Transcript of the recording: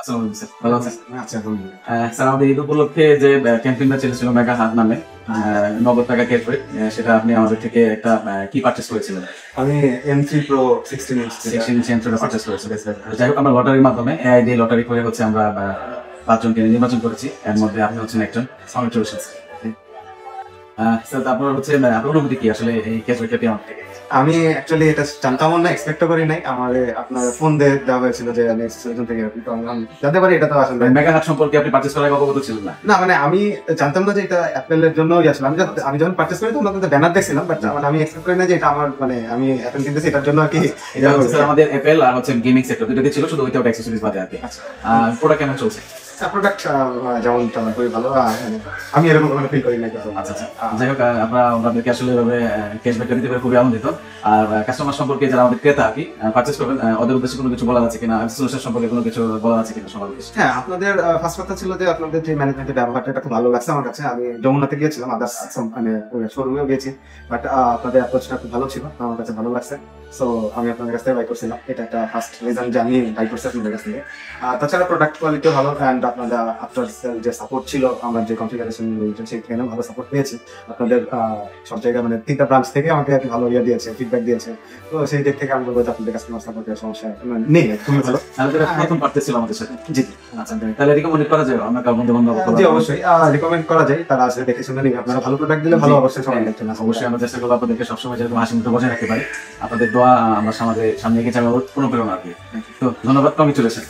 আসসালামু আলাইকুম স্যার, ভালো আছেন? আচ্ছা, স্যার আমাদের ঈদ উপলক্ষে যে ক্যাম্পেইনটা চলেছিল মেগা হাত নামে, নগদ টাকা ক্যাশব্যাক, সেটা আপনি আমাদের থেকে একটা কি পারচেস করেছিলেন? আমি M3 Pro 16 inch 16 ইঞ্চি অ্যান্ড্রয়েড পারচেস করেছিলেন। যাই হোক, আমরা লটারির মাধ্যমে এআই দিয়ে লটারি করে হচ্ছে আমরা 5 জনকে নির্বাচন করেছি, এর মধ্যে আপনি হচ্ছেন একজন। কংগ্রেচুলেশনস। স্যার, আপনার হচ্ছে আপনার অনুভূতি কি আসলে এই ক্যাশব্যাকটা পেয়ে আমার থেকে? আমি অ্যাকচুয়ালি এটা জানতামও না, এক্সপেক্টও করি নাই। আমার আপনার ফোন দিয়ে দেওয়া হয়েছিল যে আমি এক্সটেনশন থেকে তো আমি জানতে পারি এটা তো আসলে মেগা হাত সম্পর্কে আপনি পারচেস করার আগে অবগত ছিলেন না? না, মানে আমি জানতাম না যে এটা অ্যাপেলের জন্য আসলে আমি যখন পারচেস করি তখন আপনাদের ব্যানার দেখছিলাম, বাট মানে আমি এক্সপেক্ট করি না যে এটা আমার মানে আমি অ্যাপেল কিনতেছি এটার জন্য আর কি। এটা হচ্ছে স্যার আমাদের অ্যাপেল আর হচ্ছে গেমিং সেক্টর দুটোতে ছিল, শুধু উইথাউট অ্যাক্সেসরিজ বাদে আর কি। প্রোডাক্ট কেমন চলছে? প্রোডাক্ট যেমন খুবই ভালো, আমি এরকম কোনো ফিল করি না। আচ্ছা, যাই হোক, আমরা ওনাদেরকে আসলে এভাবে ক্যাশব্যাকটা দিতে পেরে খুবই আনন্দিত। আর কাস্টমার সম্পর্কে যারা আমাদের ক্রেতা আর কি পারচেস করবেন, ওদের উদ্দেশ্যে কোনো কিছু বলা আছে কিনা, সলিউশন সম্পর্কে কোনো কিছু বলা আছে কিনা সবার উদ্দেশ্যে? হ্যাঁ, আপনাদের ফার্স্ট কথা ছিল যে আপনাদের যে ম্যানেজমেন্টের ব্যবহারটা এটা খুব ভালো লাগছে আমার কাছে। আমি যমুনাতে গিয়েছিলাম, আদার্স মানে শোরুমেও গিয়েছি, বাট আপনাদের অ্যাপ্রোচটা খুব ভালো ছিল, আমার কাছে ভালো লাগছে। সো আমি আপনাদের কাছ থেকে বাই করছিলাম, এটা একটা ফার্স্ট রিজন যে আমি বাই করছি আপনাদের কাছ থেকে। তাছাড়া প্রোডাক্ট কোয়ালিটিও ভালো, অ্যান্ড আপনাদের আফটার সেল যে সাপোর্ট ছিল, আমার যে কনফিগারেশন সেখানেও ভালো সাপোর্ট পেয়েছি। আপনাদের সব জায়গায় মানে 3টা ব্রাঞ্চ থেকে আমাকে আর কি ভালো দিয়েছে, ফিডব্যাক দিয়েছে। তো সেই দিক থেকে আমি বলবো যে আপনাদের কাস্টমার সাপোর্টের সমস্যা নেই, খুবই ভালো। প্রথম পারতেছিল আমাদের সাথে। জি, আচ্ছা, তাহলে রিকমেন্ড করা যায় আমরা কার বন্ধু বান্ধব? জি, অবশ্যই রিকমেন্ড করা যায়, তারা আসলে দেখে শুনে নিবে। আপনারা ভালো প্রোডাক্ট দিলে ভালো, অবশ্যই সবাই দেখছেন। অবশ্যই আমরা চেষ্টা করবো আপনাদেরকে সবসময় যেরকম হাসি মুখে বজায় রাখতে পারি। আপনাদের দোয়া আমরা সামনে এগিয়ে যাবো, অনুপ্রেরণা আর কি। তো ধন্যবাদ, কংগ্রেচুলেশন।